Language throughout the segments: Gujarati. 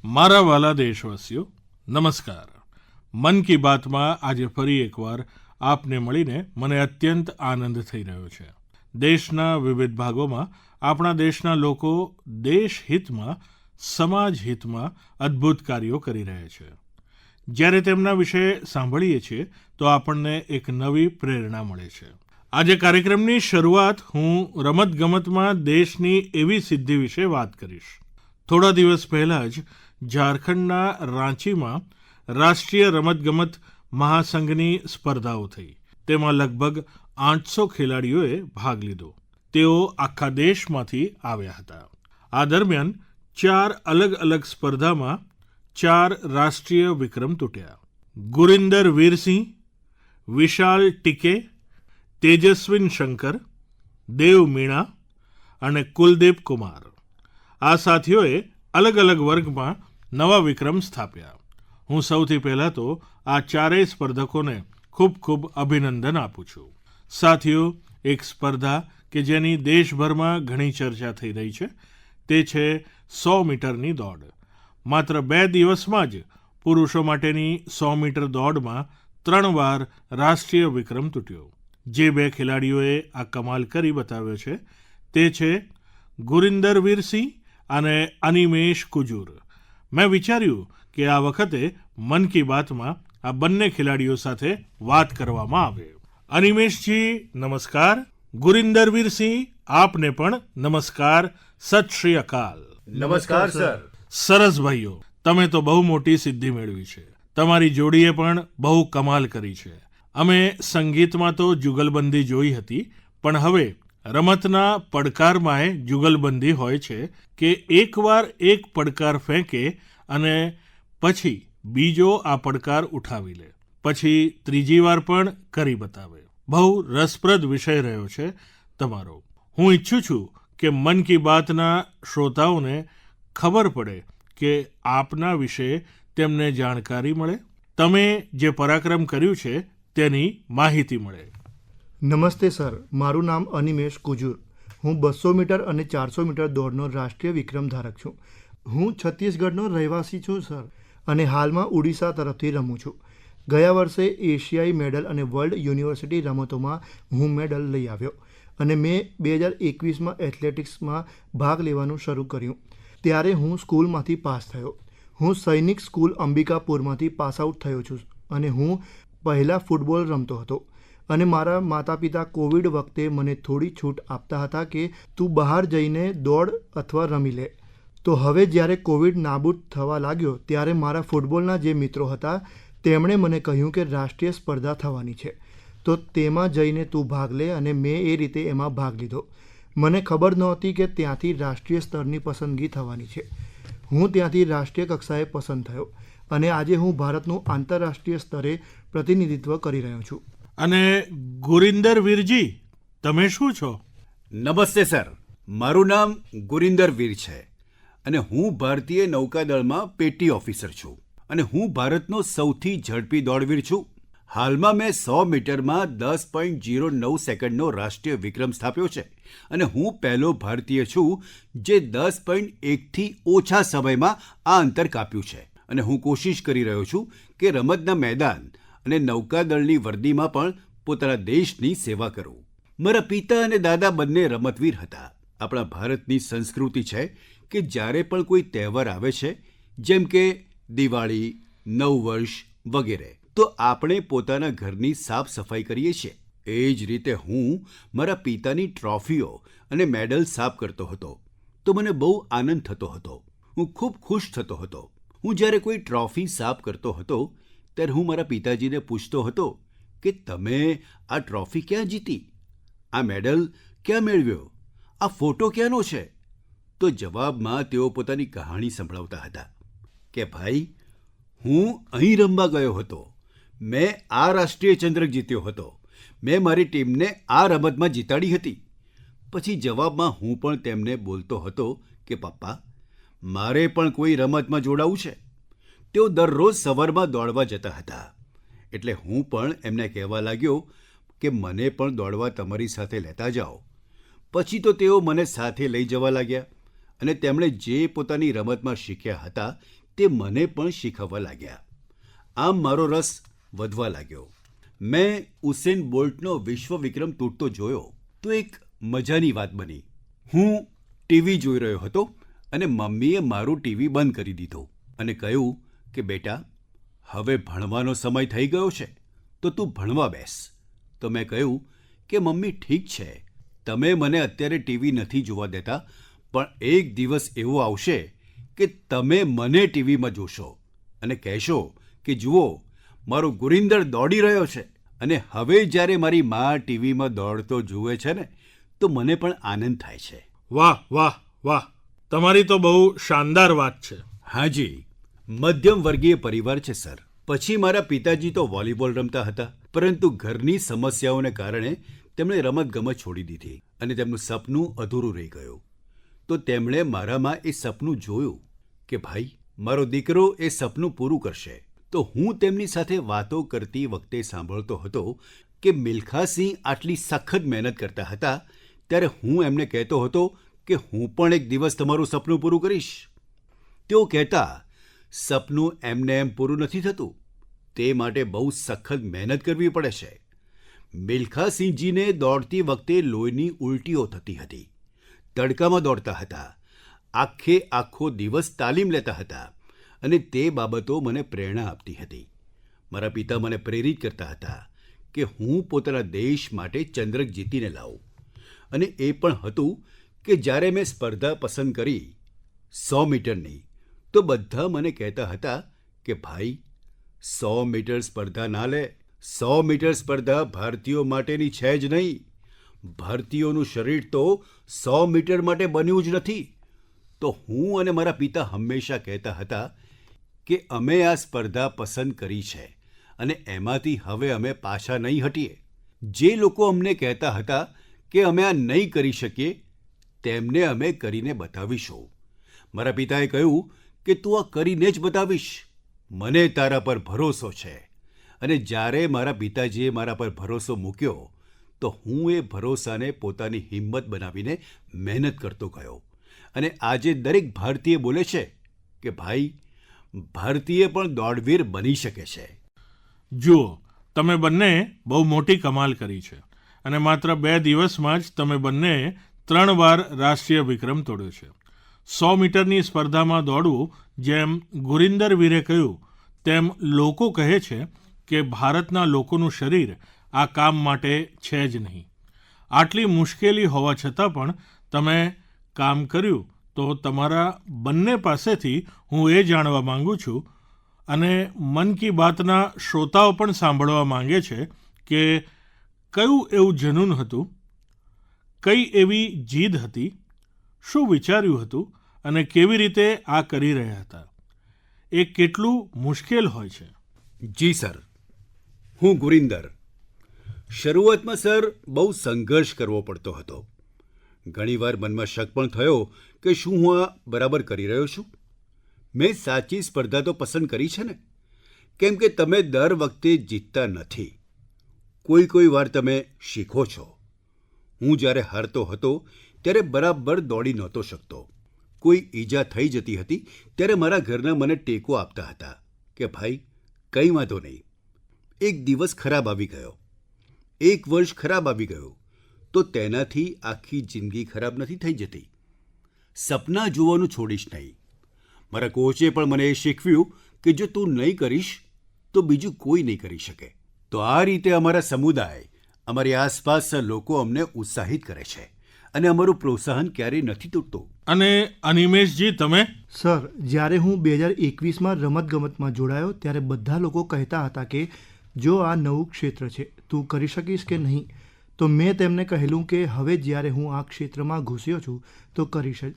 મારા વાલા દેશવાસીઓ નમસ્કાર. મન કી બાતમાં આજે ફરી એકવાર આપને મળીને મને અત્યંત આનંદ થઈ રહ્યો છે. દેશના વિવિધ ભાગોમાં આપણા દેશના લોકો દેશહિતમાં સમાજ હિતમાં અદ્ભુત કાર્યો કરી રહ્યા છે. જ્યારે તેમના વિશે સાંભળીએ છીએ તો આપણને એક નવી પ્રેરણા મળે છે. આજે કાર્યક્રમની શરૂઆત હું રમતગમતમાં દેશની એવી સિદ્ધિ વિશે વાત કરીશ. થોડા દિવસ પહેલાં જ ઝારખંડના રાંચીમાં રાષ્ટ્રીય રમતગમત મહાસંઘની સ્પર્ધાઓ થઈ. તેમાં લગભગ 800 ખેલાડીઓએ ભાગ લીધો. તેઓ આખા દેશમાંથી આવ્યા હતા. આ દરમિયાન 4 અલગ અલગ સ્પર્ધામાં 4 રાષ્ટ્રીય વિક્રમ તૂટ્યા. ગુરિન્દર વીરસિંહ, વિશાલ ટીકે, તેજસ્વિન શંકર, દેવ મીણા અને કુલદીપ કુમાર આ સાથીઓએ અલગ અલગ વર્ગમાં નવા વિક્રમ સ્થાપ્યા. હું સૌથી પહેલાં તો આ ચારેય સ્પર્ધકોને ખૂબ ખૂબ અભિનંદન આપું છું. સાથીઓ, એક સ્પર્ધા કે જેની દેશભરમાં ઘણી ચર્ચા થઈ રહી છે તે છે 100 મીટરની દોડ. માત્ર 2 દિવસમાં જ પુરુષો માટેની 100 મીટર દોડમાં 3 વાર રાષ્ટ્રીય વિક્રમ તૂટ્યો. જે 2 ખેલાડીઓએ આ કમાલ કરી બતાવ્યો છે તે છે ગુરિન્દર વીરસિંહ અને અનિમેશ કુજુર. મેં વિચાર્યું કે આ વખતે મન કી બાતમાં આ બંને ખેલાડીઓ સાથે વાત કરવામાં આવે. અનિમેશજી નમસ્કાર. ગુરિન્દર વીરસિંહ આપને પણ નમસ્કાર. સત શ્રી અકાલ. નમસ્કાર સર. સરસ ભાઈઓ, તમે તો બહુ મોટી સિદ્ધિ મેળવી છે. તમારી જોડીએ પણ બહુ કમાલ કરી છે. અમે સંગીતમાં તો જુગલબંધી જોઈ હતી, પણ હવે રમતના પડકારમાંય જુગલબંધી હોય છે કે એકવાર એક પડકાર ફેંકે અને પછી બીજો આ પડકાર ઉઠાવી લે, પછી ત્રીજી વાર પણ કરી બતાવે. બહુ રસપ્રદ વિષય રહ્યો છે તમારો. હું ઈચ્છું છું કે મન કી બાતના શ્રોતાઓને ખબર પડે કે આપના વિશે તેમને જાણકારી મળે, તમે જે પરાક્રમ કર્યું છે તેની માહિતી મળે. નમસ્તે સર, મારું નામ અનિમેશ કુજુર. હું 200 મીટર અને 400 મીટર દોડનો રાષ્ટ્રીય વિક્રમ ધારક છું. હું છત્તીસગઢનો રહેવાસી છું સર, અને હાલમાં ઓડિશા તરફથી રમું છું. ગયા વર્ષે એશિયાઈ મેડલ અને વર્લ્ડ યુનિવર્સિટી રમતોમાં હું મેડલ લઈ આવ્યો, અને મેં 2021માં એથ્લેટિક્સમાં ભાગ લેવાનું શરૂ કર્યું. ત્યારે હું સ્કૂલમાંથી પાસ થયો. હું સૈનિક સ્કૂલ અંબિકાપુરમાંથી પાસ આઉટ થયો છું, અને હું પહેલાં ફૂટબોલ રમતો હતો. અને મારા માતા પિતા કોવિડ વખતે મને થોડી છૂટ આપતા હતા કે તું બહાર જઈને દોડ અથવા રમી લે. તો હવે જ્યારે કોવિડ નાબૂદ થવા લાગ્યો ત્યારે મારા ફૂટબોલના જે મિત્રો હતા તેમણે મને કહ્યું કે રાષ્ટ્રીય સ્પર્ધા થવાની છે, તો તેમાં જઈને તું ભાગ લે, અને મેં એ રીતે એમાં ભાગ લીધો. મને ખબર નહોતી કે ત્યાંથી રાષ્ટ્રીય સ્તરની પસંદગી થવાની છે. હું ત્યાંથી રાષ્ટ્રીય કક્ષાએ પસંદ થયો, અને આજે હું ભારતનું આંતરરાષ્ટ્રીય સ્તરે પ્રતિનિધિત્વ કરી રહ્યો છું. અને ગુરિન્દર વીરજી, તમે શું છો? નમસ્તે સર, મારું નામ ગુરિન્દર વીર છે, અને હું ભારતીય નૌકાદળમાં પેટી ઓફિસર છું, અને હું ભારતનો સૌથી ઝડપી દોડવીર છું. હાલમાં મેં 100 મીટરમાં 10.09 સેકન્ડનો રાષ્ટ્રીય વિક્રમ સ્થાપ્યો છે, અને હું પહેલો ભારતીય છું જે 10.1થી ઓછા સમયમાં આ અંતર કાપ્યું છે. અને હું કોશિશ કરી રહ્યો છું કે રમતના મેદાન અને નૌકાદળની વર્દીમાં પણ પોતાના દેશની સેવા કરું. મારા પિતા અને દાદા બંને રમતવીર હતા. આપણા ભારતની સંસ્કૃતિ છે કે જ્યારે પણ કોઈ તહેવાર આવે છે, જેમ કે દિવાળી, નવ વર્ષ વગેરે, તો આપણે પોતાના ઘરની સાફ સફાઈ કરીએ છીએ. એ જ રીતે હું મારા પિતાની ટ્રોફીઓ અને મેડલ સાફ કરતો હતો, તો મને બહુ આનંદ થતો હતો. હું ખૂબ ખુશ થતો હતો. હું જ્યારે કોઈ ટ્રોફી સાફ કરતો હતો ત્યારે હું મારા પિતાજીને પૂછતો હતો કે તમે આ ટ્રોફી ક્યાં જીતી, આ મેડલ ક્યાં મેળવ્યો, આ ફોટો ક્યાંનો છે? તો જવાબમાં તેઓ પોતાની કહાણી સંભળાવતા હતા કે ભાઈ, હું અહીં રમવા ગયો હતો, મેં આ રાષ્ટ્રીય ચંદ્રક જીત્યો હતો, મેં મારી ટીમને આ રમતમાં જીતાડી હતી. પછી જવાબમાં હું પણ તેમને બોલતો હતો કે પપ્પા, મારે પણ કોઈ રમતમાં જોડાવું છે. તેઓ દરરોજ સવારમાં દોડવા જતા હતા, એટલે હું પણ એમને કહેવા લાગ્યો કે મને પણ દોડવા તમારી સાથે લેતા જાઓ. પછી તો તેઓ મને સાથે લઈ જવા લાગ્યા, અને તેમણે જે પોતાની રમતમાં શીખ્યા હતા તે મને પણ શીખવવા લાગ્યા. આમ મારો રસ વધવા લાગ્યો. મેં ઉસેન બોલ્ટનો વિશ્વ વિક્રમ તૂટતો જોયો તો એક મજાની વાત બની. હું ટીવી જોઈ રહ્યો હતો અને મમ્મીએ મારું ટીવી બંધ કરી દીધું અને કહ્યું કે બેટા, હવે ભણવાનો સમય થઈ ગયો છે તો તું ભણવા બેસ. તો મેં કહ્યું કે મમ્મી, ઠીક છે, તમે મને અત્યારે ટીવી નથી જોવા દેતા, પણ એક દિવસ એવો આવશે કે તમે મને ટીવીમાં જોશો અને કહેશો કે જુઓ, મારો ગુરિંદર દોડી રહ્યો છે. અને હવે જ્યારે મારી મા ટીવીમાં દોડતો જુએ છે ને તો મને પણ આનંદ થાય છે. વાહ વાહ વાહ, તમારી તો બહુ શાનદાર વાત છે. હાજી, મધ્યમ વર્ગીય પરિવાર છે સર. પછી મારા પિતાજી તો વોલીબોલ રમતા હતા, પરંતુ ઘરની સમસ્યાઓને કારણે તેમણે રમતગમત છોડી દીધી અને તેમનું સપનું અધૂરું રહી ગયું. તો તેમણે મારામાં એ સપનું જોયું કે ભાઈ, મારો દીકરો એ સપનું પૂરું કરશે. તો હું તેમની સાથે વાતો કરતી વખતે સાંભળતો હતો કે મિલ્ખાસિંહ આટલી સખત મહેનત કરતા હતા, ત્યારે હું એમને કહેતો હતો કે હું પણ એક દિવસ તમારું સપનું પૂરું કરીશ. તેઓ કહેતા, સપનું એમને એમ પૂરું નથી થતું, તે માટે બહુ સખત મહેનત કરવી પડે છે. મિલ્ખાસિંહજીને દોડતી વખતે લોહીની ઉલટીઓ થતી હતી, તડકામાં દોડતા હતા, આખો દિવસ તાલીમ લેતા હતા અને તે બાબતો મને પ્રેરણા આપતી હતી. મારા પિતા મને પ્રેરિત કરતા હતા કે હું પોતાના દેશ માટે ચંદ્રક જીતીને લાવું. અને એ પણ હતું કે જ્યારે મેં સ્પર્ધા પસંદ કરી 100 મીટરની, તો બધા મને કહેતા હતા કે ભાઈ, 100 મીટર સ્પર્ધા ના લે. 100 મીટર સ્પર્ધા ભારતીયો માટેની છે જ નહીં. ભારતીયોનું શરીર તો 100 મીટર માટે બન્યું જ નથી. તો હું અને મારા પિતા હંમેશા કહેતા હતા કે અમે આ સ્પર્ધા પસંદ કરી છે અને એમાંથી હવે અમે પાછા નહીં હટીએ. જે લોકો અમને કહેતા હતા કે અમે આ નહીં કરી શકીએ, તેમને અમે કરીને બતાવીશું. મારા પિતાએ કહ્યું કે તું આ કરીને જ બતાવીશ, મને તારા પર ભરોસો છે. અને જ્યારે મારા પિતાજીએ મારા પર ભરોસો મૂક્યો તો હું એ ભરોસાને પોતાની હિંમત બનાવીને મહેનત કરતો ગયો. અને આજે દરેક ભારતીય બોલે છે કે ભાઈ, ભારતીય પણ દોડવીર બની શકે છે. જુઓ, તમે બંને બહુ મોટી કમાલ કરી છે અને માત્ર 2 દિવસમાં જ તમે બંનેએ 3 વાર રાષ્ટ્રીય વિક્રમ તોડ્યો છે. 100 મીટરની સ્પર્ધામાં દોડવું, જેમ ગુરિંદર વીરે કહ્યું, તેમ લોકો કહે છે કે ભારતના લોકોનું શરીર આ કામ માટે છે જ નહીં. આટલી મુશ્કેલી હોવા છતાં પણ તમે કામ કર્યું. તો તમારા બંને પાસેથી હું એ જાણવા માંગુ છું, અને મન કી બાતના શ્રોતાઓ પણ સાંભળવા માંગે છે કે કયું એવું જનૂન હતું, કઈ એવી જીદ હતી, શું વિચાર્યું હતું અને કેવી રીતે આ કરી રહ્યા હતા. એ કેટલું મુશ્કેલ હોય છે. જી સર, હું ગુરિંદર. શરૂઆતમાં સર બહુ સંઘર્ષ કરવો પડતો હતો. ઘણીવાર મનમાં શક પણ થયો કે શું હું આ બરાબર કરી રહ્યો છું. મેં સાચી સ્પર્ધા તો પસંદ કરી છે ને, કેમ કે તમે દર વખતે જીતતા નથી. કોઈ વાર તમે શીખો છો. હું જ્યારે હારતો હતો ત્યારે બરાબર દોડી નહોતો શકતો. કોઈ ઈજા થઈ જતી હતી ત્યારે મારા ઘરના મને ટેકો આપતા હતા કે ભાઈ, કંઈ વાંધો નહીં. એક દિવસ ખરાબ આવી ગયો, એક વર્ષ ખરાબ આવી ગયું, તો તેનાથી આખી જિંદગી ખરાબ નથી થઈ જતી. સપના જોવાનું છોડીશ નહીં. મારા કોચે પણ મને એ શીખવ્યું કે જો તું નહીં કરીશ તો બીજું કોઈ નહીં કરી શકે. તો આ રીતે અમારા સમુદાય, અમારી આસપાસના લોકો અમને ઉત્સાહિત કરે છે અને અમારું પ્રોત્સાહન ક્યારેય નથી તૂટતું. અને અનિમેશજી, તમે? સર, જ્યારે હું 2021માં રમતગમતમાં જોડાયો ત્યારે બધા લોકો કહેતા હતા કે જો આ નવું ક્ષેત્ર છે, તું કરી શકીશ કે નહીં. તો મેં તેમને કહેલું કે હવે જ્યારે હું આ ક્ષેત્રમાં ઘૂસ્યો છું તો કરીશ જ.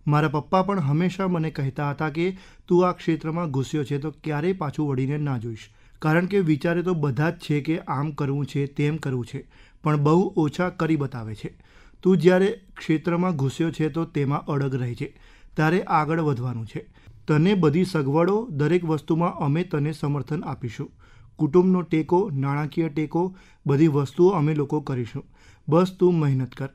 મારા પપ્પા પણ હંમેશા મને કહેતા હતા કે તું આ ક્ષેત્રમાં ઘૂસ્યો છે તો ક્યારેય પાછું વળીને ના જોઈશ. કારણ કે વિચારે તો બધા જ છે કે આમ કરવું છે, તેમ કરવું છે, પણ બહુ ઓછા કરી બતાવે છે. તું જ્યારે ક્ષેત્રમાં ઘૂસ્યો છે તો તેમાં અડગ રહે છે, તારે આગળ વધવાનું છે. તને બધી સગવડો, દરેક વસ્તુમાં અમે તને સમર્થન આપીશું. કુટુંબનો ટેકો, નાણાકીય ટેકો, બધી વસ્તુઓ અમે લોકો કરીશું. બસ તું મહેનત કર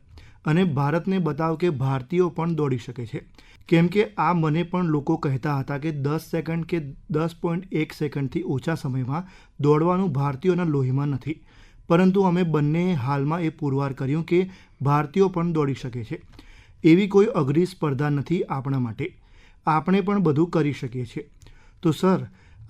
અને ભારતને બતાવ કે ભારતીયો પણ દોડી શકે છે. કેમ કે આ મને પણ લોકો કહેતા હતા કે 10 સેકન્ડ કે 10.1 સેકન્ડથી ઓછા સમયમાં દોડવાનું ભારતીયોના લોહીમાં નથી. પરંતુ અમે બંનેએ હાલમાં એ પુરવાર કર્યું કે ભારતીયો પણ દોડી શકે છે. એવી કોઈ અઘરી સ્પર્ધા નથી આપણા માટે. આપણે પણ બધું કરી શકીએ છીએ. તો સર,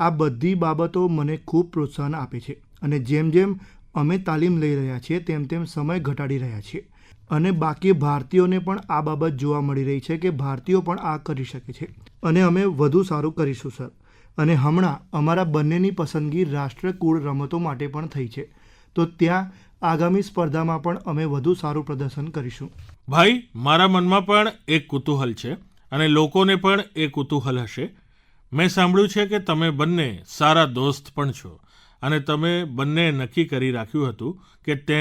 આ બધી બાબતો મને ખૂબ પ્રોત્સાહન આપે છે અને જેમ જેમ અમે તાલીમ લઈ રહ્યા છીએ તેમ તેમ સમય ઘટાડી રહ્યા છીએ અને બાકી ભારતીયોને પણ આ બાબત જોવા મળી રહી છે કે ભારતીયો પણ આ કરી શકે છે અને અમે વધુ સારું કરીશું સર. અને હમણાં અમારા બંનેની પસંદગી રાષ્ટ્રકુળ રમતો માટે પણ થઈ છે. તો ત્યાં આગામી સ્પર્ધામાં પણ અમે વધુ સારું પ્રદર્શન કરીશું. ભાઈ, મારા મનમાં પણ એક કુતૂહલ છે અને લોકોને પણ એ કુતૂહલ હશે. મેં સાંભળ્યું છે કે તમે બંને સારા દોસ્ત પણ છો અને તમે બંને નક્કી કરી રાખ્યું હતું કે તે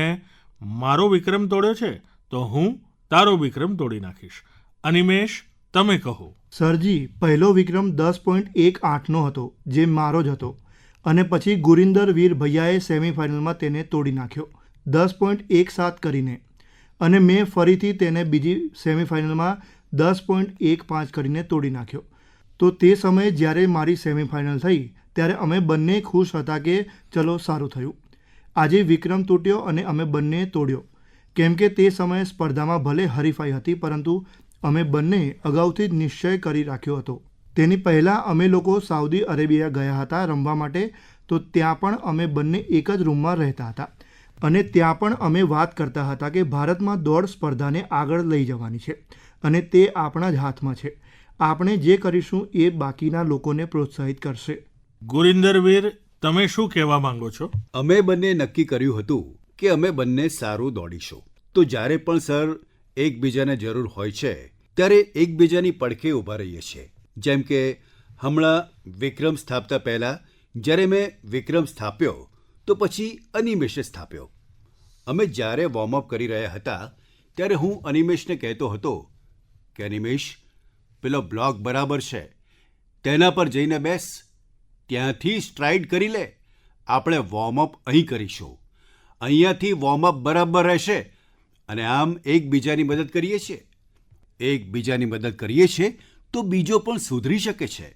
મારો વિક્રમ તોડ્યો છે તો હું તારો વિક્રમ તોડી નાખીશ. અનિમેષ, તમે કહો. સરજી, પહેલો વિક્રમ 10.18નો હતો જે મારો જ હતો અને પછી ગુરિંદર વીર ભૈયાએ સેમિફાઇનલમાં તેને તોડી નાખ્યો 10.17 કરીને અને મેં ફરીથી તેને બીજી સેમિફાઇનલમાં 10.15 કરીને તોડી નાખ્યો. તો તે સમયે જ્યારે મારી સેમિફાઇનલ થઈ ત્યારે અમે બંને ખુશ હતા કે ચલો સારું થયું. આજે વિક્રમ તૂટ્યો અને અમે બંને તોડ્યો. કેમ કે તે સમયે સ્પર્ધામાં ભલે હરીફાઈ હતી પરંતુ અમે બંને અગાઉથી જ નિશ્ચય કરી રાખ્યો હતો. તેની પહેલાં અમે લોકો સાઉદી અરેબિયા ગયા હતા રમવા માટે. તો ત્યાં પણ અમે બંને એક જ રૂમમાં રહેતા હતા અને ત્યાં પણ અમે વાત કરતા હતા કે ભારતમાં દોડ સ્પર્ધાને આગળ લઈ જવાની છે અને તે આપણા જ હાથમાં છે. આપણે જે કરીશું એ બાકીના લોકોને પ્રોત્સાહિત કરશે. ગુરિંદર વીર, તમે શું કહેવા માંગો છો? અમે બંને નક્કી કર્યું હતું કે અમે બંને સારું દોડીશું. તો જ્યારે પણ સર એકબીજાને જરૂર હોય છે ત્યારે એકબીજાની પડખે ઊભા રહીએ છીએ. જેમ કે હમણાં વિક્રમ સ્થાપતા પહેલાં જ્યારે મેં વિક્રમ સ્થાપ્યો તો પછી અનિમેષે સ્થાપ્યો. અમે જ્યારે વોર્મઅપ કરી રહ્યા હતા ત્યારે હું અનિમેષને કહેતો હતો કે અનિમેષ, પેલો બ્લોક બરાબર છે, તેના પર જઈને બેસ, ત્યાંથી સ્ટ્રાઇડ કરી લે. આપણે વોર્મઅપ અહીં કરીશું, અહીંયાથી વોર્મઅપ બરાબર રહેશે અને આમ એકબીજાની મદદ કરીએ છીએ. એકબીજાની મદદ કરીએ છીએ તો બીજો પણ સુધરી શકે છે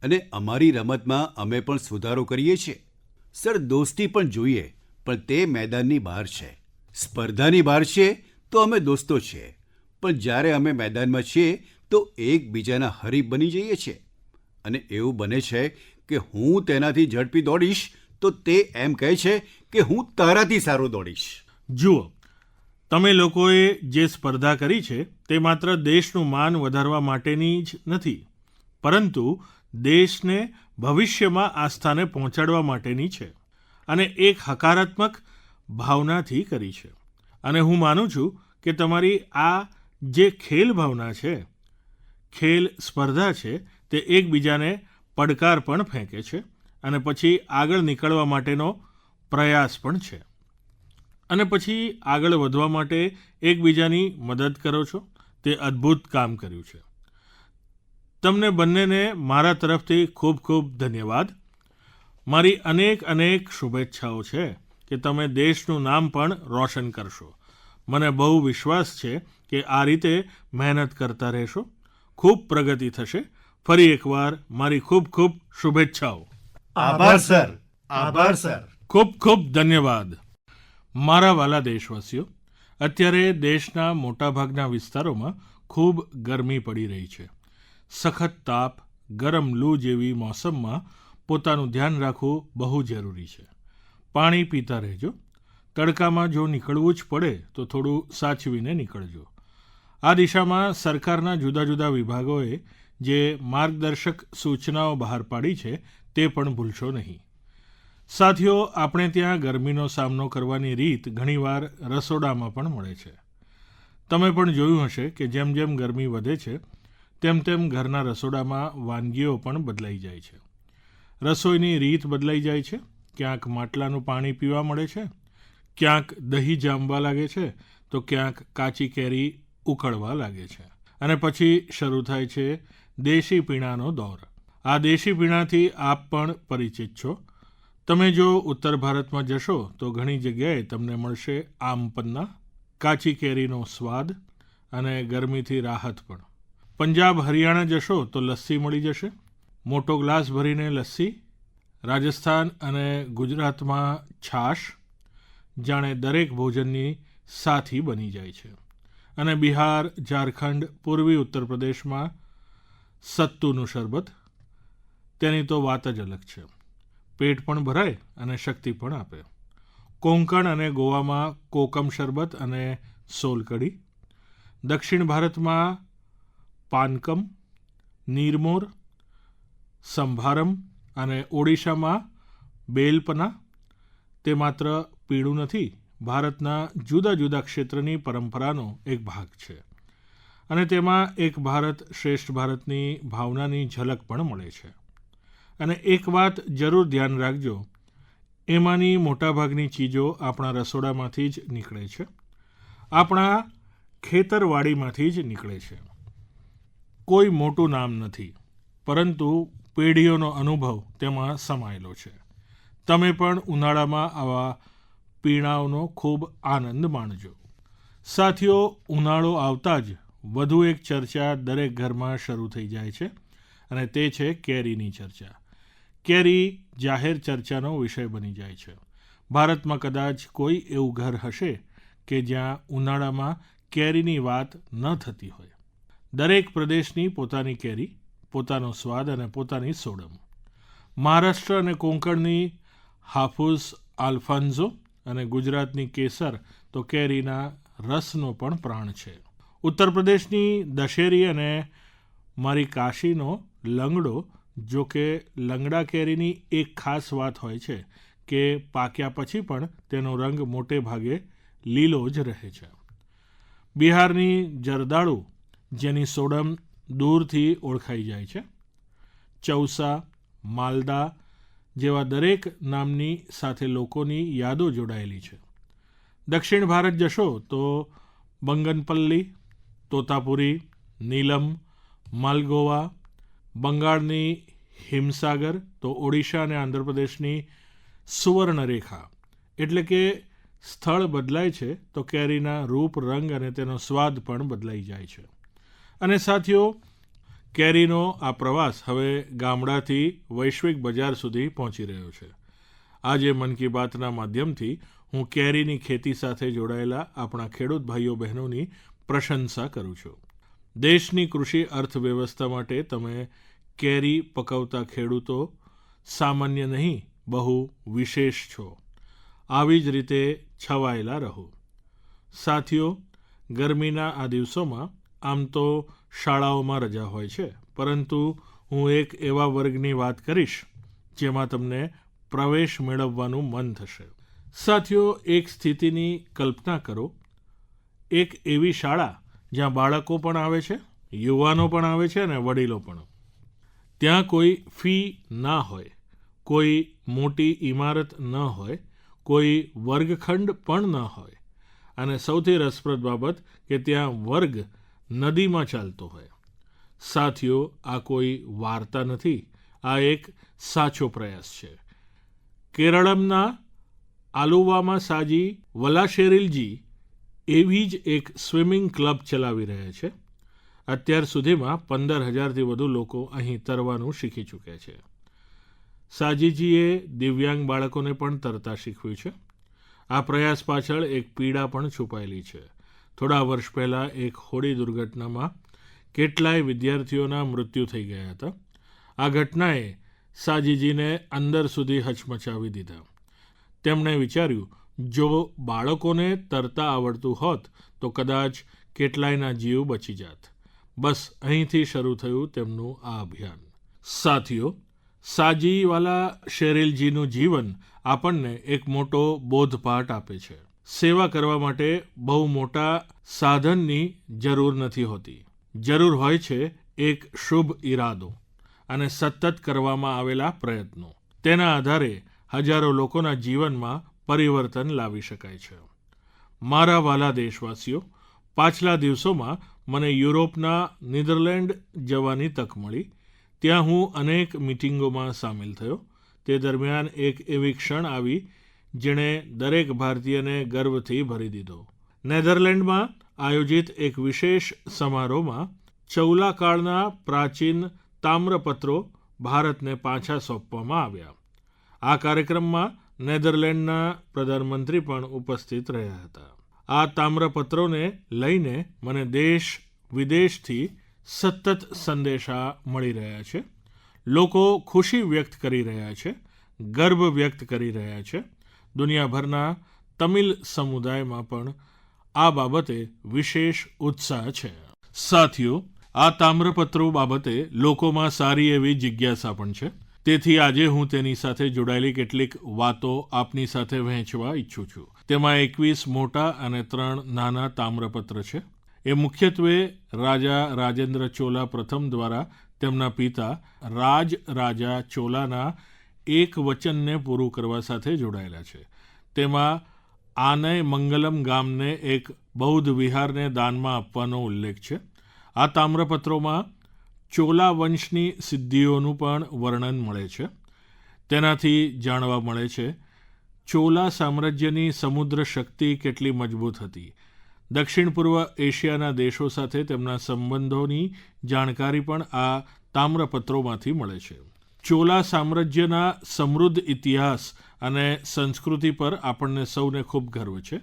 અને અમારી રમતમાં અમે પણ સુધારો કરીએ છીએ. સર, દોસ્તી પણ જોઈએ પણ તે મેદાનની બહાર છે. સ્પર્ધાની બહાર છે તો અમે દોસ્તો છીએ, પણ જ્યારે અમે મેદાનમાં છીએ તો એકબીજાના હરીફ બની જઈએ છીએ અને એવું બને છે કે હું તેનાથી ઝડપી દોડીશ તો તે એમ કહે છે કે હું તારાથી સારું દોડીશ. જુઓ, તમે લોકોએ જે સ્પર્ધા કરી છે તે માત્ર દેશનું માન વધારવા માટેની જ નથી, પરંતુ દેશને ભવિષ્યમાં આ સ્થાને પહોંચાડવા માટેની છે અને એક હકારાત્મક ભાવનાથી કરી છે. અને હું માનું છું કે તમારી આ જે ખેલ ભાવના છે, ખેલ સ્પર્ધા છે, તે એકબીજાને પડકાર પણ ફેંકે છે અને પછી આગળ નીકળવા માટેનો પ્રયાસ પણ છે અને પછી આગળ વધવા માટે એકબીજાની મદદ કરો છો. તે અદ્ભુત કામ કર્યું છે. તમને બંનેને મારા તરફથી ખૂબ ખૂબ ધન્યવાદ. મારી અનેક અનેક શુભેચ્છાઓ છે કે તમે દેશનું નામ પણ રોશન કરશો. મને બહુ વિશ્વાસ છે કે આ રીતે મહેનત કરતા રહેશો, ખૂબ પ્રગતિ થશે. ફરી એકવાર મારી ખૂબ ખૂબ શુભેચ્છાઓ. આભાર સર. આભાર સર. ખૂબ ખૂબ ધન્યવાદ. મારા વાલા દેશવાસીઓ, અત્યારે દેશના મોટાભાગના વિસ્તારોમાં ખૂબ ગરમી પડી રહી છે. સખત તાપ, ગરમ લૂ જેવી મોસમમાં પોતાનું ધ્યાન રાખવું બહુ જરૂરી છે. પાણી પીતા રહેજો. તડકામાં જો નીકળવું જ પડે તો થોડું સાચવીને નીકળજો. આ દિશામાં સરકારના જુદા જુદા વિભાગોએ જે માર્ગદર્શક સૂચનાઓ બહાર પાડી છે તે પણ ભૂલશો નહીં. સાથીઓ, આપણે ત્યાં ગરમીનો સામનો કરવાની રીત ઘણીવાર રસોડામાં પણ મળે છે. તમે પણ જોયું હશે કે જેમ જેમ ગરમી વધે છે તેમ તેમ ઘરના રસોડામાં વાનગીઓ પણ બદલાઈ જાય છે. રસોઈની રીત બદલાઈ જાય છે. ક્યાંક માટલાનું પાણી પીવા મળે છે, ક્યાંક દહીં જામવા લાગે છે તો ક્યાંક કાચી કેરી ઉકળવા લાગે છે અને પછી શરૂ થાય છે દેશી પીણાનો દોર. આ દેશી પીણાથી આપ પણ પરિચિત છો. તમે જો ઉત્તર ભારતમાં જશો તો ઘણી જગ્યાએ તમને મળશે આમપન્ના, કાચી કેરીનો સ્વાદ અને ગરમીથી રાહત પણ. પંજાબ હરિયાણા જશો તો લસ્સી મળી જશે, મોટો ગ્લાસ ભરીને લસ્સી. રાજસ્થાન અને ગુજરાતમાં છાશ જાણે દરેક ભોજનની સાથી બની જાય છે. અને બિહાર, ઝારખંડ, પૂર્વી ઉત્તર પ્રદેશમાં સત્તુનું શરબત, તેની તો વાત જ અલગ છે. પેટ પણ ભરાય અને શક્તિ પણ આપે. કોંકણ અને ગોવામાં કોકમ શરબત અને સોલકડી. દક્ષિણ ભારતમાં પાનકમ, નીરમોર, સંભારમ અને ઓડિશામાં બેલપના. તે માત્ર પીણું નથી, ભારતના જુદા જુદા ક્ષેત્રની પરંપરાનો એક ભાગ છે. અને તેમાં એક ભારત શ્રેષ્ઠ ભારતની ભાવનાની ઝલક પણ મળે છે. અને એક વાત જરૂર ધ્યાન રાખજો, એમાંની મોટાભાગની ચીજો આપણા રસોડામાંથી જ નીકળે છે, આપણા ખેતરવાડીમાંથી જ નીકળે છે. કોઈ મોટું નામ નથી, પરંતુ પેઢીઓનો અનુભવ તેમાં સમાયેલો છે. તમે પણ ઉનાળામાં આવા પીણાઓનો ખૂબ આનંદ માણજો. સાથીઓ, ઉનાળો આવતા જ વધુ એક ચર્ચા દરેક ઘરમાં શરૂ થઈ જાય છે, અને તે છે કેરીની ચર્ચા. કેરી જાહેર ચર્ચાનો વિષય બની જાય છે. ભારતમાં કદાચ કોઈ એવું ઘર હશે કે જ્યાં ઉનાળામાં કેરીની વાત ન થતી હોય. દરેક પ્રદેશની પોતાની કેરી, પોતાનો સ્વાદ અને પોતાની સોડમ. મહારાષ્ટ્ર અને કોંકણની હાફૂસ આલ્ફાન્ઝો અને ગુજરાતની કેસર તો કેરીના રસનો પણ પ્રાણ છે. ઉત્તર પ્રદેશની દશેરી અને મારી કાશીનો લંગડો. જો કે લંગડા કેરીની એક ખાસ વાત હોય છે કે પાક્યા પછી પણ તેનો રંગ મોટે ભાગે લીલો જ રહે છે. બિહારની જરદાળુ, જેની સોડમ દૂરથી ઓળખાઈ જાય છે. ચૌસા, માલદા જેવા દરેક નામની સાથે લોકોની યાદો જોડાયેલી છે. દક્ષિણ ભારત જશો તો બંગનપલ્લી, તોતાપુરી, નીલમ, માલગોવા, બંગાળની હિમસાગર, તો ઓડિશા અને આંધ્રપ્રદેશની સુવર્ણરેખા. એટલે કે સ્થળ બદલાય છે તો કેરીના રૂપ, રંગ અને તેનો સ્વાદ પણ બદલાઈ જાય છે. અને સાથીઓ, કેરીનો આ પ્રવાસ હવે ગામડાથી વૈશ્વિક બજાર સુધી પહોંચી રહ્યો છે. આજે મન કી બાતના માધ્યમથી હું કેરીની ખેતી સાથે જોડાયેલા આપણા ખેડૂત ભાઈઓ બહેનોની પ્રશંસા કરું છું. દેશની કૃષિ અર્થવ્યવસ્થા માટે તમે કેરી પકવતા ખેડૂતો સામાન્ય નહીં, બહુ વિશેષ છો. આવી જ રીતે છવાયેલા રહો. સાથીઓ, ગરમીના આ દિવસોમાં આમ તો શાળાઓમાં રજા હોય છે, પરંતુ હું એક એવા વર્ગની વાત કરીશ જેમાં તમને પ્રવેશ મેળવવાનું મન થશે. સાથીઓ, એક સ્થિતિની કલ્પના કરો, એક એવી શાળા જ્યાં બાળકો પણ આવે છે, યુવાનો પણ આવે છે અને વડીલો પણ. ત્યાં કોઈ ફી ના હોય, કોઈ મોટી ઇમારત ન હોય, કોઈ વર્ગખંડ પણ ન હોય, અને સૌથી રસપ્રદ બાબત કે ત્યાં વર્ગ નદીમાં ચાલતો હોય. સાથીઓ, આ કોઈ વાર્તા નથી, આ એક સાચો પ્રયાસ છે. કેરળમના આલુવામાં સાજી વલાશેરીલજી એવી જ એક સ્વિમિંગ ક્લબ ચલાવી રહ્યા છે. અત્યાર સુધીમાં 15,000થી વધુ લોકો અહીં તરવાનું શીખી ચૂક્યા છે. સાજીજીએ દિવ્યાંગ બાળકોને પણ તરતા શીખવ્યું છે. આ પ્રયાસ પાછળ એક પીડા પણ છુપાયેલી છે. થોડા વર્ષ પહેલાં એક હોડી દુર્ઘટનામાં કેટલાય વિદ્યાર્થીઓના મૃત્યુ થઈ ગયા હતા. આ ઘટનાએ સાજીજીને અંદર સુધી હચમચાવી દીધા. તેમણે વિચાર્યું, જો બાળકોને તરતા આવડતું હોત તો કદાચ કેટલાયના જીવ બચી જાત. બસ અહીંથી શરૂ થયું તેમનું આ અભિયાન. સાથીઓ, સાજીવાલા શેરીલજીનું જીવન આપણને એક મોટો બોધપાઠ આપે છે. સેવા કરવા માટે બહુ મોટા સાધનની જરૂર નથી હોતી. જરૂર હોય છે એક શુભ ઈરાદો અને સતત કરવામાં આવેલા પ્રયત્નો. તેના આધારે હજારો લોકોના જીવનમાં પરિવર્તન લાવી શકાય છે. મારા વાલા દેશવાસીઓ, પાછલા દિવસોમાં મને યુરોપના નીધરલેન્ડ જવાની તક મળી. ત્યાં હું અનેક મિટિંગોમાં સામેલ થયો. તે દરમિયાન એક એવી ક્ષણ આવી જેણે દરેક ભારતીયને ગર્વથી ભરી દીધો. નેધરલેન્ડમાં આયોજિત એક વિશેષ સમારોહમાં ચૌલા કાળના પ્રાચીન તામ્રપત્રો ભારતને પાછા સોંપવામાં આવ્યા. આ કાર્યક્રમમાં નેધરલેન્ડના પ્રધાનમંત્રી પણ ઉપસ્થિત રહ્યા હતા. આ તામ્રપત્રોને લઈને મને દેશ વિદેશથી સતત સંદેશા મળી રહ્યા છે. લોકો ખુશી વ્યક્ત કરી રહ્યા છે, ગર્વ વ્યક્ત કરી રહ્યા છે. દુનિયાભરના તમિલ સમુદાયમાં પણ આ બાબતે વિશેષ ઉત્સાહ છે. સાથીઓ, આ તામ્રપત્રો બાબતે લોકોમાં સારી એવી જિજ્ઞાસા પણ છે. તેથી આજે હું તેની સાથે જોડાયેલી કેટલીક વાતો આપની સાથે વહેંચવા ઈચ્છું છું. તેમાં 21 મોટા અને 3 નાના તામ્રપત્ર છે. એ મુખ્યત્વે રાજા રાજેન્દ્ર ચોલા પ્રથમ દ્વારા તેમના પિતા રાજા ચોલાના એક વચનને પૂરું કરવા સાથે જોડાયેલા છે. તેમાં આનય મંગલમ ગામને એક બૌદ્ધ વિહારને દાનમાં આપવાનો ઉલ્લેખ છે. આ તામ્રપત્રોમાં ચોલા વંશની સિદ્ધિઓનું પણ વર્ણન મળે છે. તેનાથી જાણવા મળે છે ચોલા સામ્રાજ્યની સમુદ્ર શક્તિ કેટલી મજબૂત હતી. દક્ષિણ પૂર્વ એશિયાના દેશો સાથે તેમના સંબંધોની જાણકારી પણ આ તામ્રપત્રોમાંથી મળે છે. ચોલા સામ્રાજ્યના સમૃદ્ધ ઇતિહાસ અને સંસ્કૃતિ પર આપણને સૌને ખૂબ ગર્વ છે.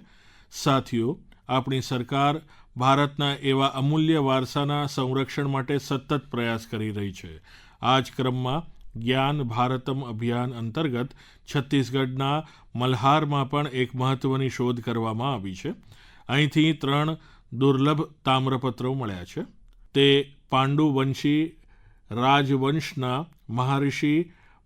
સાથીઓ, આપણી સરકાર ભારતના એવા અમૂલ્ય વારસાના સંરક્ષણ માટે સતત પ્રયાસ કરી રહી છે. આ જ ક્રમમાં જ્ઞાન ભારતમ અભિયાન અંતર્ગત છત્તીસગઢના મલ્હારમાં પણ એક મહત્વની શોધ કરવામાં આવી છે. અહીંથી 3 દુર્લભ તામ્રપત્રો મળ્યા છે. તે પાંડુ વંશી રાજવંશના મહારિષિ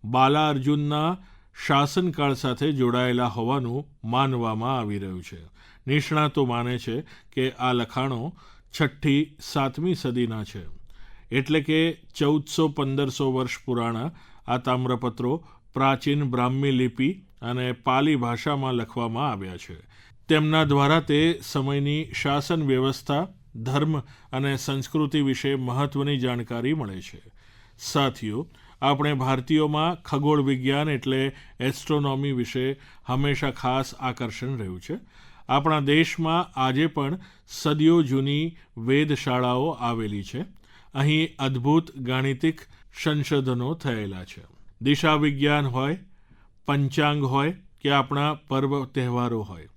બાલાર્જુનના શાસનકાળ સાથે જોડાયેલા હોવાનું માનવામાં આવી રહ્યું છે. નિષ્ણાતો માને છે કે આ લખાણો 6ઠ્ઠી 7મી સદીના છે, એટલે કે 1400-1500 વર્ષ પુરાણા. આ તામ્રપત્રો પ્રાચીન બ્રાહ્મી લિપિ અને પાલી ભાષામાં લખવામાં આવ્યા છે. તેમના દ્વારા તે સમયની શાસન વ્યવસ્થા, ધર્મ અને સંસ્કૃતિ વિશે મહત્વની જાણકારી મળે છે. સાથીઓ, આપણે ભારતીયોમાં ખગોળ વિજ્ઞાન એટલે એસ્ટ્રોનોમી વિશે હંમેશા ખાસ આકર્ષણ રહ્યું છે. આપણા દેશમાં આજે પણ સદીઓ જૂની વેધશાળાઓ આવેલી છે. અહીં અદ્ભુત ગાણિતિક સંશોધનો થયેલા છે. દિશા વિજ્ઞાન હોય, પંચાંગ હોય કે આપણા પર્વ તહેવારો હોય,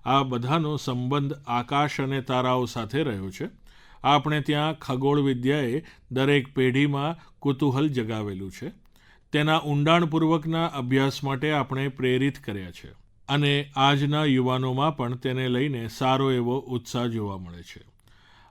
આ બધાનો સંબંધ આકાશ અને તારાઓ સાથે રહ્યો છે. આપણે ત્યાં ખગોળ વિદ્યાએ દરેક પેઢીમાં કુતૂહલ જગાવેલું છે. તેના ઊંડાણપૂર્વકના અભ્યાસ માટે આપણે પ્રેરિત કર્યા છે અને આજના યુવાનોમાં પણ તેને લઈને સારો એવો ઉત્સાહ જોવા મળે છે.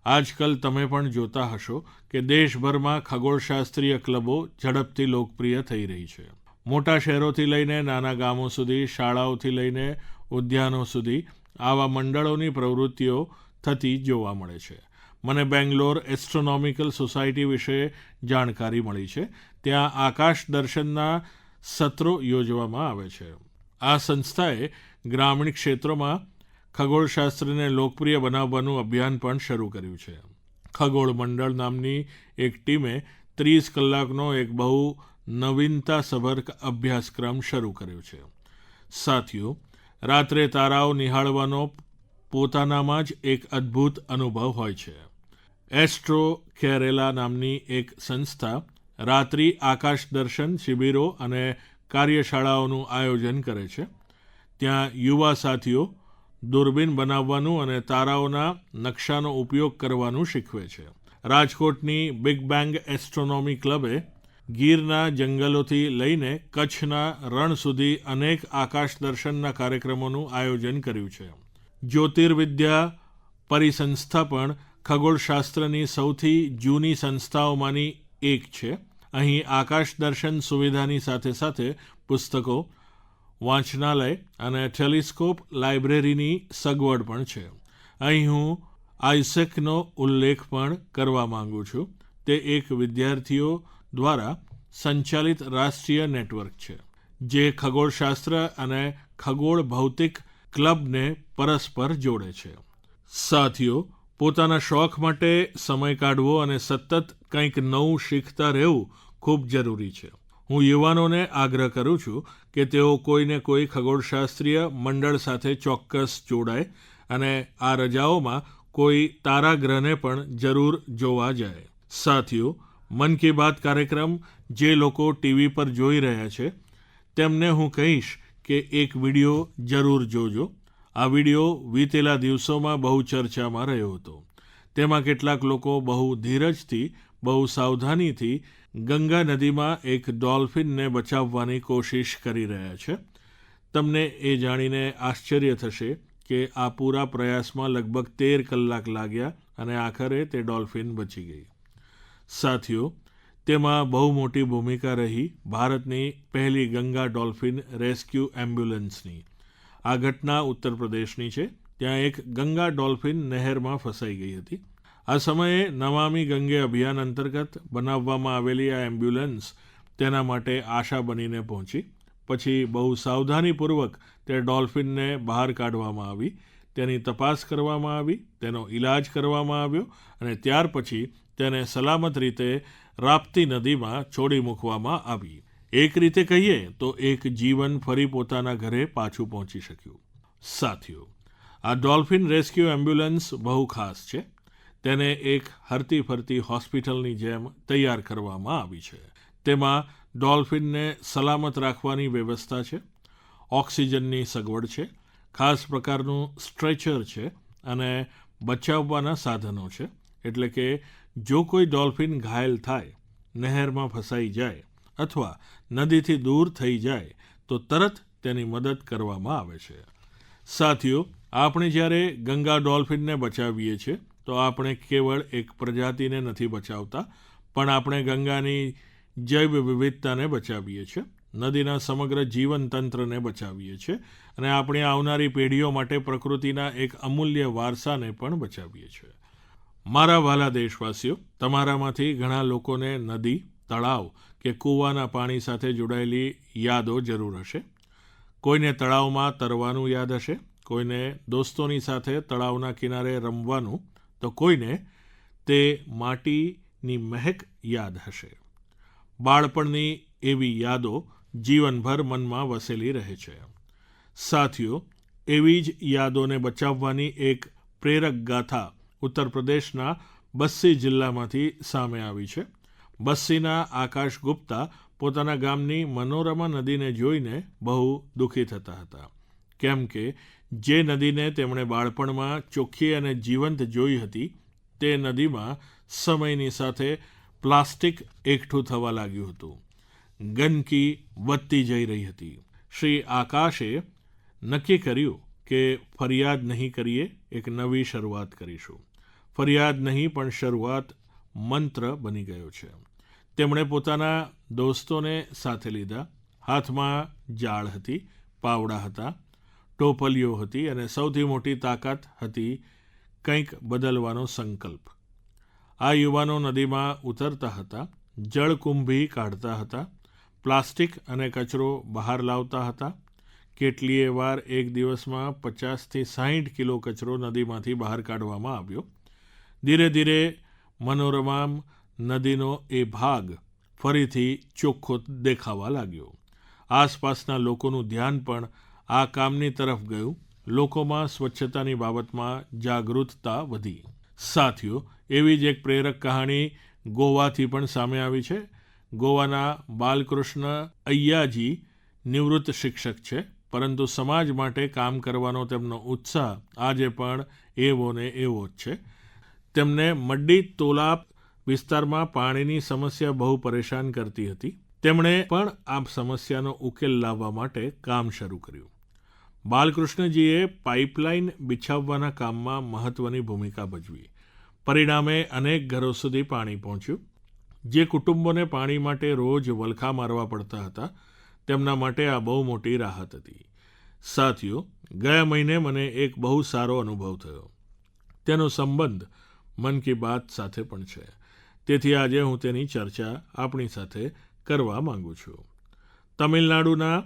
આજકાલ તમે પણ જોતા હશો કે દેશભરમાં ખગોળશાસ્ત્રીય ક્લબો ઝડપથી લોકપ્રિય થઈ રહી છે. મોટા શહેરોથી લઈને નાના ગામો સુધી, શાળાઓથી લઈને ઉદ્યાનો સુધી આવા મંડળોની પ્રવૃત્તિઓ થતી જોવા મળે છે. મને બેંગ્લોર એસ્ટ્રોનોમિકલ સોસાયટી વિશે જાણકારી મળી છે. ત્યાં આકાશ દર્શનના સત્રો યોજવામાં આવે છે. આ સંસ્થાએ ગ્રામીણ ક્ષેત્રોમાં ખગોળશાસ્ત્રને લોકપ્રિય બનાવવાનું અભિયાન પણ શરૂ કર્યું છે. ખગોળ મંડળ નામની એક ટીમે 30 કલાકનો એક બહુ નવીનતાસભર અભ્યાસક્રમ શરૂ કર્યો છે. સાથીઓ, રાત્રે તારાઓ નિહાળવાનો પોતાનામાં જ એક અદ્ભુત અનુભવ હોય છે. એસ્ટ્રો કેરેલા નામની એક સંસ્થા રાત્રિ આકાશ દર્શન શિબિરો અને કાર્યશાળાઓનું આયોજન કરે છે. ત્યાં યુવા સાથીઓ દૂરબીન બનાવવાનું અને તારાઓના નકશાનો ઉપયોગ કરવાનું શીખવે છે. રાજકોટની બિગ બેંગ એસ્ટ્રોનોમી ક્લબે ગીરના જંગલોથી લઈને કચ્છના રણ સુધી અનેક આકાશ દર્શનના કાર્યક્રમોનું આયોજન કર્યું છે. જ્યોતિર્વિદ્યા પરિસંસ્થા પણ ખગોળશાસ્ત્રની સૌથી જૂની સંસ્થાઓમાંની એક છે. અહીં આકાશ દર્શન સુવિધાની સાથે સાથે પુસ્તકો, વાંચનાલય અને ટેલિસ્કોપ લાઇબ્રેરીની સગવડ પણ છે. અહીં હું આઇસેકનો ઉલ્લેખ પણ કરવા માંગુ છું. તે એક વિદ્યાર્થીઓ દ્વારા સંચાલિત રાષ્ટ્રીય નેટવર્ક છે જે ખગોળશાસ્ત્ર અને ખગોળ ભૌતિક ક્લબને પરસ્પર જોડે છે. સાથીઓ, પોતાના શોખ માટે સમય કાઢવો અને સતત કંઈક નવું શીખતા રહેવું ખૂબ જરૂરી છે. હું યુવાનોને આગ્રહ કરું છું કે તેઓ કોઈને કોઈ ખગોળશાસ્ત્રીય મંડળ સાથે ચોક્કસ જોડાય અને આ રજાઓમાં કોઈ તારાગ્રહને પણ જરૂર જોવા જાય. સાથીઓ, મન કી બાત કાર્યક્રમ જે લોકો ટીવી પર જોઈ રહ્યા છે તેમને હું કહીશ કે એક વિડિયો જરૂર જોજો. આ વિડિયો વીતેલા દિવસોમાં બહુ ચર્ચામાં રહ્યો હતો. તેમાં કેટલાક લોકો બહુ ધીરજથી, બહુ સાવધાનીથી ગંગા નદીમાં એક ડોલ્ફિનને બચાવવાની કોશિશ કરી રહ્યા છે. તમને એ જાણીને આશ્ચર્ય થશે કે આ પૂરા પ્રયાસમાં લગભગ 13 કલાક લાગ્યા અને આખરે તે ડોલ્ફિન બચી ગઈ. સાથીઓ, તેમાં બહુ મોટી ભૂમિકા રહી ભારતની પહેલી ગંગા ડોલ્ફિન રેસ્ક્યુ એમ્બ્યુલન્સની. આ ઘટના ઉત્તર પ્રદેશની છે. ત્યાં એક ગંગા ડોલ્ફિન નહેરમાં ફસાઈ ગઈ હતી. આ સમયે નમામિ ગંગે અભિયાન અંતર્ગત બનાવવામાં આવેલી આ એમ્બ્યુલન્સ તેના માટે આશા બનીને પહોંચી. પછી બહુ સાવધાનીપૂર્વક તે ડોલ્ફિનને બહાર કાઢવામાં આવી, તેની તપાસ કરવામાં આવી, તેનો ઈલાજ કરવામાં આવ્યો અને ત્યાર પછી તેને સલામત રીતે રાપ્તી નદીમાં છોડી મૂકવામાં આવી. એક રીતે કહીએ તો એક જીવન ફરી પોતાના ઘરે પાછું પહોંચી શક્યું. સાથીઓ, આ ડોલ્ફિન રેસ્ક્યુ એમ્બ્યુલન્સ બહુ ખાસ છે. તેને એક હરતી ફરતી હોસ્પિટલની જેમ તૈયાર કરવામાં આવી છે. તેમાં ડોલ્ફિનને સલામત રાખવાની વ્યવસ્થા છે, ઓક્સિજનની સગવડ છે, ખાસ પ્રકારનું સ્ટ્રેચર છે અને બચાવવાના સાધનો છે. એટલે કે જો કોઈ ડોલ્ફિન ઘાયલ થાય, નહેરમાં ફસાઈ જાય અથવા નદીથી દૂર થઈ જાય તો તરત તેની મદદ કરવામાં આવે છે. સાથીઓ, આપણે જ્યારે ગંગા ડોલ્ફિનને બચાવીએ છીએ તો આપણે કેવળ એક પ્રજાતિને નથી બચાવતા, પણ આપણે ગંગાની જૈવ વિવિધતાને બચાવીએ છીએ, નદીના સમગ્ર જીવનતંત્રને બચાવીએ છીએ અને આપણી આવનારી પેઢીઓ માટે પ્રકૃતિના એક અમૂલ્ય વારસાને પણ બચાવીએ છીએ. મારા વહાલા દેશવાસીઓ, તમારામાંથી ઘણા લોકોને નદી, તળાવ કે કૂવાના પાણી સાથે જોડાયેલી યાદો જરૂર હશે. કોઈને તળાવમાં તરવાનું યાદ હશે, કોઈને દોસ્તોની સાથે તળાવના કિનારે રમવાનું, તો કોઈને તે માટીની મહેક યાદ હશે. બાળપણની એવી યાદો જીવનભર મનમાં વસેલી રહે છે. સાથીઓ, એવી જ યાદોને બચાવવાની એક પ્રેરક ગાથા ઉત્તર પ્રદેશના બસ્સી જિલ્લામાંથી સામે આવી છે. બસ્સીના આકાશ ગુપ્તા પોતાના ગામની મનોરમા નદીને જોઈને બહુ દુઃખી થતા હતા, કેમ કે જે નદીને તેમણે બાળપણમાં ચોખ્ખી અને જીવંત જોઈ હતી, તે નદીમાં સમયની સાથે પ્લાસ્ટિક એકઠું થવા લાગ્યું હતું. ગંદકી વધતી જઈ રહી હતી. શ્રી આકાશે નક્કી કર્યું કે ફરિયાદ નહીં કરીએ, એક નવી શરૂઆત કરીશું. ફરિયાદ નહીં પણ શરૂઆત મંત્ર બની ગયો છે. તેમણે પોતાના દોસ્તોને સાથે લીધા. હાથમાં જાળ હતી, પાવડા હતા, ટોપલીઓ હતી અને સૌથી મોટી તાકાત હતી કંઈક બદલવાનો સંકલ્પ. આ યુવાનો નદીમાં ઉતરતા હતા, જળકુંભી કાઢતા હતા, પ્લાસ્ટિક અને કચરો બહાર લાવતા હતા. કેટલીય વાર એક દિવસમાં 50થી 60 કિલો કચરો નદીમાંથી બહાર કાઢવામાં આવ્યો. ધીરે ધીરે મનોરમા નદીનો એ ભાગ ફરીથી ચોખ્ખો દેખાવા લાગ્યો. આસપાસના લોકોનું ધ્યાન પણ આ કામની તરફ ગયું. લોકોમાં સ્વચ્છતાની બાબતમાં જાગૃતતા વધી. સાથીઓ, એવી જ એક પ્રેરક કહાણી ગોવાથી પણ સામે આવી છે. ગોવાના બાલકૃષ્ણ અય્યાજી નિવૃત્ત શિક્ષક છે, પરંતુ સમાજ માટે કામ કરવાનો તેમનો ઉત્સાહ આજે પણ એવો ને એવો જ છે. તેમને મડ્ડી તોલાપ વિસ્તારમાં પાણીની સમસ્યા બહુ પરેશાન કરતી હતી. તેમણે પણ આ સમસ્યાનો ઉકેલ લાવવા માટે કામ શરૂ કર્યું. બાલકૃષ્ણજીએ પાઇપલાઇન બિછાવવાના કામમાં મહત્ત્વની ભૂમિકા ભજવી. પરિણામે અનેક ઘરો સુધી પાણી પહોંચ્યું. જે કુટુંબોને પાણી માટે રોજ વલખા મારવા પડતા હતા, તેમના માટે આ બહુ મોટી રાહત હતી. સાથીઓ, ગયા મહિને મને એક બહુ સારો અનુભવ થયો. તેનો સંબંધ મન કી બાત સાથે પણ છે. તેથી આજે હું તેની ચર્ચા આપણી સાથે કરવા માંગુ છું. તમિલનાડુના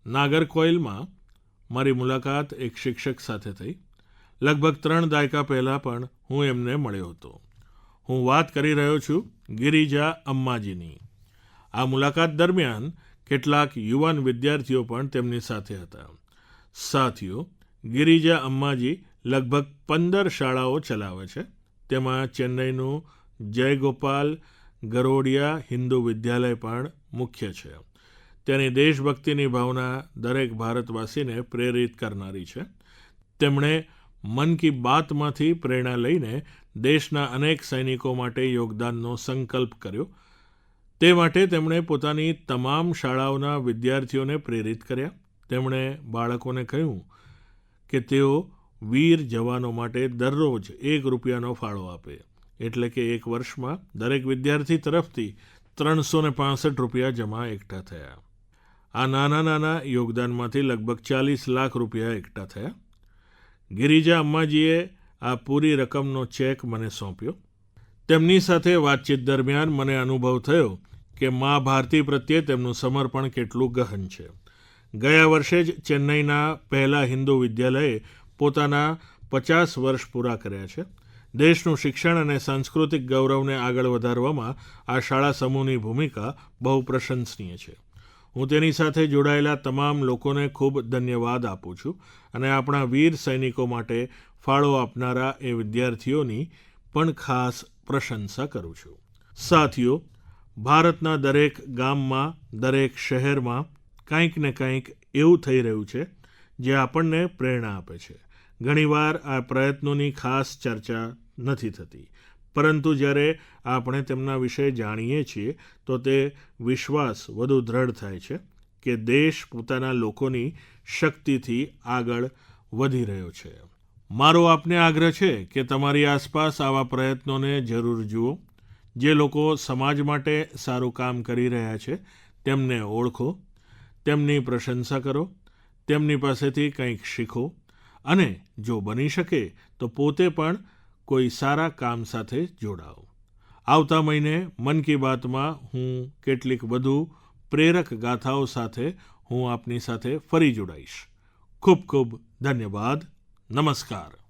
નાગરકોઇલમાં મારી મુલાકાત એક શિક્ષક સાથે થઈ. લગભગ 3 દાયકા પહેલાં પણ હું એમને મળ્યો હતો. હું વાત કરી રહ્યો છું ગિરિજા અમ્માજીની. આ મુલાકાત દરમિયાન કેટલાક યુવાન વિદ્યાર્થીઓ પણ તેમની સાથે હતા. સાથીઓ, ગિરિજા અમ્માજી લગભગ 15 શાળાઓ ચલાવે છે. તેમાં ચેન્નઈનું જયગોપાલ ગરોડિયા હિન્દુ વિદ્યાલય પણ મુખ્ય છે. તેની દેશભક્તિની ભાવના દરેક ભારતવાસીને પ્રેરિત કરનારી છે. તેમણે મન કી બાતમાંથી પ્રેરણા લઈને દેશના અનેક સૈનિકો માટે યોગદાનનો સંકલ્પ કર્યો. તે માટે તેમણે પોતાની તમામ શાળાઓના વિદ્યાર્થીઓને પ્રેરિત કર્યા. તેમણે બાળકોને કહ્યું કે તેઓ વીર જવાનો માટે દરરોજ ₹1નો ફાળો આપે, એટલે કે એક વર્ષમાં દરેક વિદ્યાર્થી તરફથી ₹365 જમા એકઠા થયા. આ નાના યોગદાનમાંથી લગભગ ₹40 લાખ એકઠા થયા. ગિરિજા અમ્માજીએ આ પૂરી રકમનો ચેક મને સોંપ્યો. તેમની સાથે વાતચીત દરમિયાન મને અનુભવ થયો કે મા ભારતી પ્રત્યે તેમનું સમર્પણ કેટલું ગહન છે. ગયા વર્ષે જ ચેન્નઈના પહેલા હિન્દુ વિદ્યાલયે પોતાના 50 વર્ષ પૂરા કર્યા છે. દેશનું શિક્ષણ અને સાંસ્કૃતિક ગૌરવને આગળ વધારવામાં આ શાળા સમૂહની ભૂમિકા બહુ પ્રશંસનીય છે. હું તેની સાથે જોડાયેલા તમામ લોકોને ખૂબ ધન્યવાદ આપું છું અને આપણા વીર સૈનિકો માટે ફાળો આપનારા એ વિદ્યાર્થીઓની પણ ખાસ પ્રશંસા કરું છું. સાથીઓ, ભારતના દરેક ગામમાં, દરેક શહેરમાં કંઈક ને કંઈક એવું થઈ રહ્યું છે જે આપણને પ્રેરણા આપે છે. ઘણીવાર આ પ્રયત્નોની ખાસ ચર્ચા નથી થતી, પરંતુ જ્યારે આપણે તેમના વિશે જાણીએ છીએ તો તે વિશ્વાસ વધુ દ્રઢ થાય છે કે દેશ પોતાના લોકોની શક્તિથી આગળ વધી રહ્યો છે. મારો આપને આગ્રહ છે કે તમારી આસપાસ આવા પ્રયત્નોને જરૂર જુઓ. જે લોકો સમાજ માટે સારું કામ કરી રહ્યા છે તેમને ઓળખો, તેમની પ્રશંસા કરો, તેમની પાસેથી કંઈક શીખો અને જો બની શકે તો પોતે પણ કોઈ સારા કામ સાથે જોડાઓ. આવતા મહિને મન કી બાતમાં હું કેટલીક વધુ પ્રેરક ગાથાઓ સાથે હું આપની સાથે ફરી જોડાઈશ. ખૂબ ખૂબ ધન્યવાદ. નમસ્કાર.